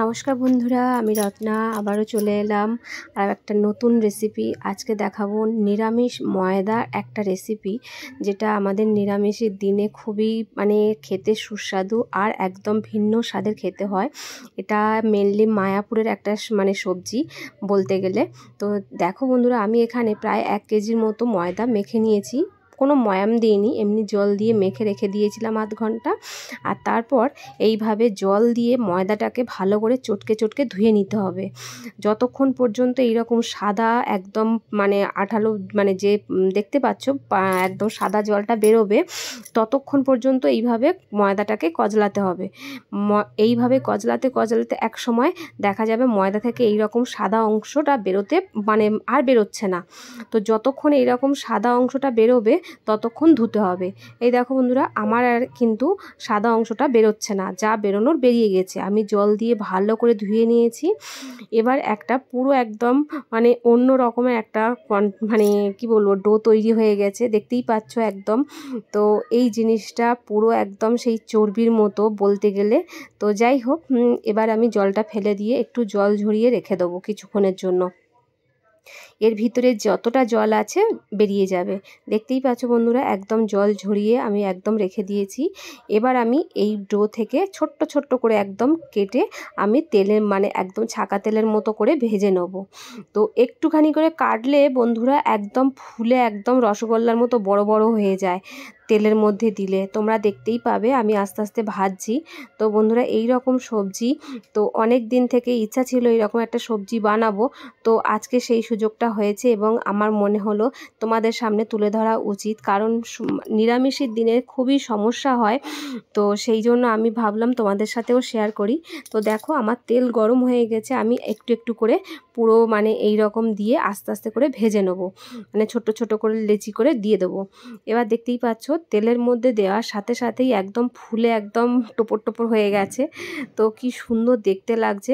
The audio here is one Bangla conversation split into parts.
নমস্কার বন্ধুরা, আমি রত্না আবারও চলে এলাম আর একটা নতুন রেসিপি আজকে দেখাবো। নিরামিষ ময়দার একটা রেসিপি যেটা আমাদের নিরামিষের দিনে খুবই খেতে সুস্বাদু আর একদম ভিন্ন স্বাদের খেতে হয়। এটা মেনলি মায়াপুরের একটা সবজি বলতে গেলে। তো দেখো বন্ধুরা, আমি এখানে প্রায় 1 কেজির মতো ময়দা মেখে নিয়েছি। কোনো ময়াম দিইনি, এমনি জল দিয়ে মেখে রেখে দিয়েছিলাম আধ ঘন্টা। আর তারপর এইভাবে জল দিয়ে ময়দাটাকে ভালো করে চটকে চটকে ধুয়ে নিতে হবে। যতক্ষণ পর্যন্ত এইরকম সাদা একদম আঠালো যে দেখতে পাচ্ছ একদম সাদা জলটা বেরোবে, ততক্ষণ পর্যন্ত এইভাবে ময়দাটাকে কজলাতে হবে। এইভাবে কজলাতে কজলাতে এক সময় দেখা যাবে ময়দা থেকে এইরকম সাদা অংশটা বেরোতে আর বেরোচ্ছে না। তো যতক্ষণ এইরকম সাদা অংশটা বেরোবে ততক্ষণ ধুতে হবে। এই দেখো বন্ধুরা, আমার আর কিন্তু সাদা অংশটা বেরোচ্ছে না, যা বেরোনোর বেরিয়ে গেছে। আমি জল দিয়ে ভালো করে ধুয়ে নিয়েছি। এবার একটা পুরো একদম অন্য রকমের একটা কি বলবো, ডো তৈরি হয়ে গেছে, দেখতেই পাচ্ছ একদম। তো এই জিনিসটা পুরো একদম সেই চর্বির মতো বলতে গেলে। তো যাই হোক, এবার আমি জলটা ফেলে দিয়ে একটু জল ঝরিয়ে রেখে দেবো কিছুক্ষণের জন্য। এর ভিতরে যতটা জল আছে বেরিয়ে যাবে। দেখতেই পাচ্ছ বন্ধুরা, একদম জল ঝরিয়ে আমি একদম রেখে দিয়েছি। এবার আমি এই ডো থেকে ছোট্ট ছোট্ট করে একদম কেটে আমি তেলে একদম ছাকা তেলের মতো করে ভেজে নেব। তো একটুখানি করে কাটলে বন্ধুরা একদম ফুলে একদম রসগোল্লার মতো বড় বড় হয়ে যায় তেলের মধ্যে দিলে। তোমরা দেখতেই পাবে আমি আস্তে আস্তে ভাজছি। তো বন্ধুরা, এই রকম সবজি তো অনেক দিন থেকে ইচ্ছা ছিল এরকম একটা সবজি বানাবো। তো আজকে সেই সুযোগটা হয়েছে এবং আমার মনে হলো তোমাদের সামনে তুলে ধরা উচিত, কারণ নিরামিষের দিনে খুবই সমস্যা হয়। তো সেই জন্য আমি ভাবলাম তোমাদের সাথেও শেয়ার করি। তো দেখো, আমার তেল গরম হয়ে গেছে। আমি একটু একটু করে পুরো এই রকম দিয়ে আস্তে আস্তে করে ভেজে নেবো, ছোট ছোট করে লেচি করে দিয়ে দেবো। এবার দেখতেই পাচ্ছ তেলের মধ্যে দেওয়ার সাথে সাথেই একদম ফুলে একদম টোপর টোপর হয়ে গেছে। তো কি সুন্দর দেখতে লাগছে,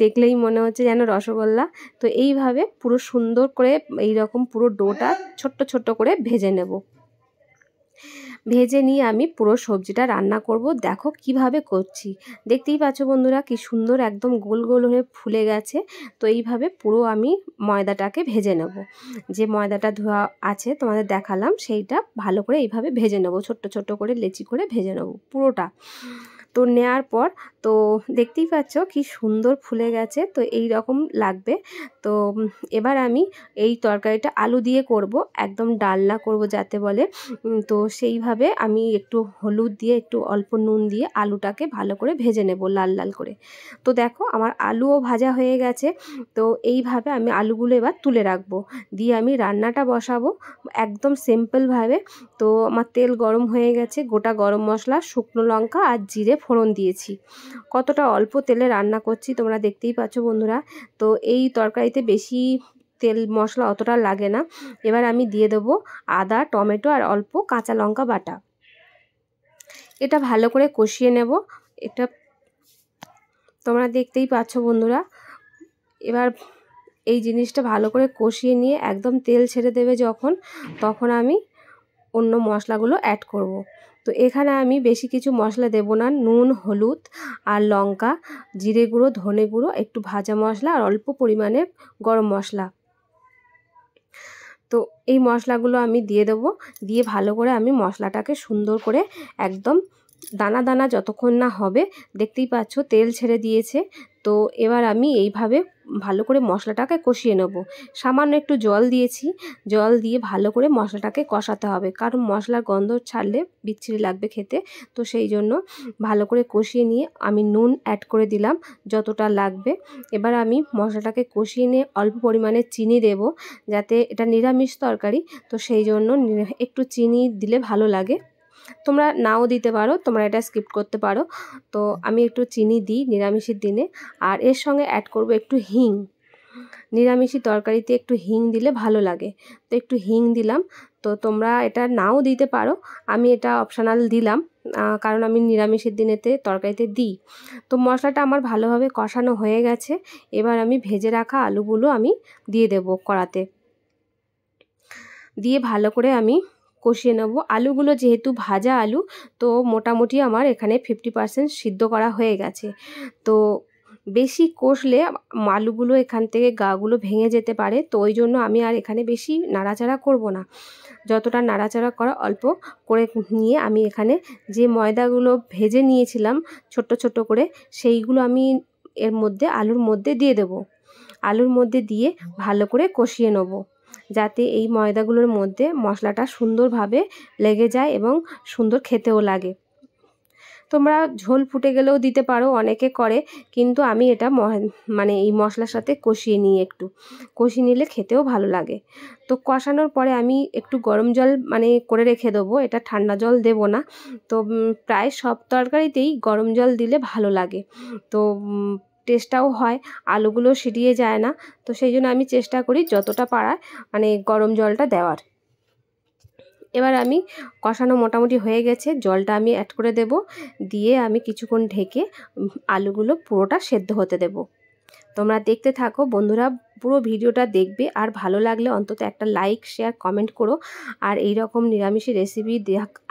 দেখলেই মনে হচ্ছে যেন রসগোল্লা। তো এইভাবে পুরো সুন্দর করে এইরকম পুরো ডোটা ছোট্ট ছোট্ট করে ভেজে নেব। ভেজে নিয়ে আমি পুরো সবজিটা রান্না করব। দেখো কিভাবে করছি, দেখতেই পাচ্ছ বন্ধুরা কি সুন্দর একদম গোল গোল হয়ে ফুলে গেছে। তো এইভাবে পুরো আমি ময়দাটাকে ভেজে নেব। যে ময়দাটা ধোয়া আছে তোমাদের দেখালাম, সেইটা ভালো করে এইভাবে ভেজে নেব, ছোট্ট ছোট্ট করে লেচি করে ভেজে নেব পুরোটা। তো নেয়ার পর তো দেখতেই পাচ্ছ কি সুন্দর ফুলে গেছে। তো এই রকম লাগবে। তো এবার আমি এই তরকারিটা আলু দিয়ে করব, একদম ডালনা করব যাতে বলে। তো সেইভাবে আমি একটু হলুদ দিয়ে একটু অল্প নুন দিয়ে আলুটাকে ভালো করে ভেজে নেব লাল লাল করে। তো দেখো আমার আলুও ভাজা হয়ে গেছে। তো এইভাবে আমি আলুগুলো এবার তুলে রাখবো, দিয়ে আমি রান্নাটা বসাবো একদম সিম্পলভাবে। তো আমার তেল গরম হয়ে গেছে, গোটা গরম মশলা, শুকনো লঙ্কা আর জিরে ফোড়ন দিয়েছি। কতটা অল্প তেলে রান্না করছি তোমরা দেখতেই পাচ্ছ বন্ধুরা। তো এই তরকারিতে বেশি তেল মশলা অতটা লাগে না। এবার আমি দিয়ে দেবো আদা, টমেটো আর অল্প কাঁচা লঙ্কা বাটা। এটা ভালো করে কষিয়ে নেব। এটা তোমরা দেখতেই পাচ্ছ বন্ধুরা। এবার এই জিনিসটা ভালো করে কষিয়ে নিয়ে একদম তেল ছেড়ে দেবে যখন, তখন আমি অন্য মশলাগুলো অ্যাড করব। তো এখানে আমি বেশি কিছু মশলা দেব না, নুন, হলুদ আর লঙ্কা, জিরে গুঁড়ো, ধনে গুঁড়ো, একটু ভাজা মশলা আর অল্প পরিমাণে গরম মশলা। তো এই মশলাগুলো আমি দিয়ে দেবো, দিয়ে ভালো করে আমি মশলাটাকে সুন্দর করে একদম দানা দানা যতক্ষণ না হবে, দেখতেই পাচ্ছ তেল ছেড়ে দিয়েছে। তো এবার আমি এইভাবে ভালো করে মশলাটাকে কষিয়ে নেব। সামান্য একটু জল দিয়েছি, জল দিয়ে ভালো করে মশলাটাকে কষাতে হবে, কারণ মশলার গন্ধ ছাড়লে বিচ্ছিরি লাগবে খেতে। তো সেই জন্য ভালো করে কষিয়ে নিয়ে আমি নুন অ্যাড করে দিলাম যতটা লাগবে। এবার আমি মশলাটাকে কষিয়ে নিয়ে অল্প পরিমাণে চিনি দেব, যাতে এটা নিরামিষ তরকারি। তো সেই জন্য একটু চিনি দিলে ভালো লাগে। তোমরা নাও দিতে পারো, তোমরা এটা স্কিপ করতে পারো। তো আমি একটু চিনি দিই নিরামিষের দিনে। আর এর সঙ্গে অ্যাড করব একটু হিং। নিরামিষি তরকারিতে একটু হিং দিলে ভালো লাগে, তো একটু হিং দিলাম। তো তোমরা এটা নাও দিতে পারো, আমি এটা অপশনাল দিলাম, কারণ আমি নিরামিষের দিনেতে তরকারিতে দিই। তো মশলাটা আমার ভালোভাবে কষানো হয়ে গেছে। এবার আমি ভেজে রাখা আলুগুলো আমি দিয়ে দেব কড়াতে, দিয়ে ভালো করে আমি কষিয়ে নেব। আলুগুলো যেহেতু ভাজা আলু, তো মোটামুটি আমার এখানে 50% সিদ্ধ করা হয়ে গেছে। তো বেশি কষলে আলুগুলো এখান থেকে গাগুলো ভেঙে যেতে পারে, তো ওই জন্য আমি আর এখানে বেশি নাড়াচাড়া করব না। যতটা নাড়াচাড়া করা অল্প করে নিয়ে আমি এখানে যে ময়দাগুলো ভেজে নিয়েছিলাম ছোট্ট ছোট্ট করে, সেইগুলো আমি এর মধ্যে আলুর মধ্যে দিয়ে দেব। আলুর মধ্যে দিয়ে ভালো করে কষিয়ে নেব, যাতে এই ময়দাগুলোর মধ্যে মশলাটা সুন্দরভাবে লেগে যায় এবং সুন্দর খেতেও লাগে। তোমরা ঝোল ফুটে গেলেও দিতে পারো, অনেকে করে, কিন্তু আমি এটা মানে এই মশলার সাথে কষিয়ে নিই, একটু কষিয়ে নিলে খেতেও ভালো লাগে। তো কষানোর পরে আমি একটু গরম জল মানে করে রেখে দেবো, এটা ঠান্ডা জল দেব না। তো প্রায় সব তরকারিতেই গরম জল দিলে ভালো লাগে, তো টেস্টটাও হয়, আলুগুলো সিটিয়ে যায় না। তো সেই জন্য আমি চেষ্টা করি যতটা পারার মানে গরম জলটা দেওয়ার। এবার আমি কষানো মোটামুটি হয়ে গেছে, জলটা আমি অ্যাড করে দেব, দিয়ে আমি কিছুক্ষণ ঢেকে আলুগুলো পুরোটা সেদ্ধ হতে দেব। তোমরা দেখতে থাকো বন্ধুরা, পুরো ভিডিওটা দেখবে, আর ভালো লাগলে অন্তত একটা লাইক শেয়ার কমেন্ট করো। আর এই রকম নিরামিষী রেসিপি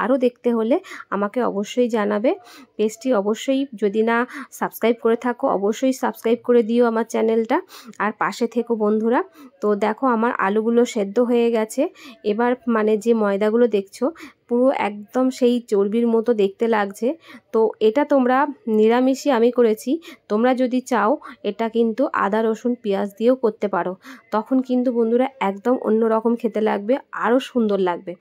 আরও দেখতে হলে আমাকে অবশ্যই জানাবে। পেজটি অবশ্যই, যদি না সাবস্ক্রাইব করে থাকো অবশ্যই সাবস্ক্রাইব করে দিও আমার চ্যানেলটা, আর পাশে থেকো বন্ধুরা। তো দেখো আমার আলুগুলো সেদ্ধ হয়ে গেছে। এবার মানে যে ময়দাগুলো দেখছো পুরো একদম সেই চর্বির মতো দেখতে লাগছে। তো এটা তোমরা নিরামিষই আমি করেছি, তোমরা যদি চাও এটা কিন্তু আদা রসুন পেঁয়াজ দিয়েও করতে পারো, তখন কিন্তু বন্ধুরা একদম অন্য রকম খেতে লাগবে, আরও সুন্দর লাগবে।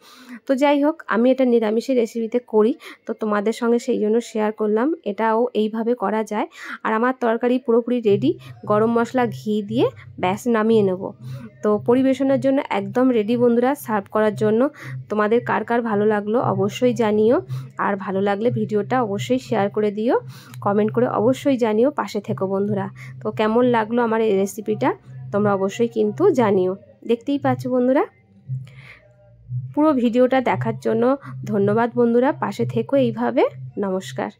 তো যাই হোক, আমি এটা নিরামিষের রেসিপিতে করি, তো তোমাদের সঙ্গে সেই জন্য শেয়ার করলাম, এটাও এইভাবে করা যায়। আর আমার তরকারি পুরোপুরি রেডি, গরম মশলা ঘি দিয়ে ব্যাস নামিয়ে নেব। তো পরিবেশনের জন্য একদম রেডি বন্ধুরা, সার্ভ করার জন্য। তোমাদের কার কার ভালো লাগলো অবশ্যই জানিও, আর ভালো লাগলে ভিডিওটা অবশ্যই শেয়ার করে দিও, কমেন্ট করে অবশ্যই জানিও, পাশে থেকো বন্ধুরা। তো কেমন লাগলো আমার এই রেসিপিটা তোমরা অবশ্যই কিন্তু জানিও। দেখতেই পাচ্ছ বন্ধুরা, পুরো ভিডিওটা দেখার জন্য ধন্যবাদ বন্ধুরা, পাশে থেকো এইভাবে। নমস্কার।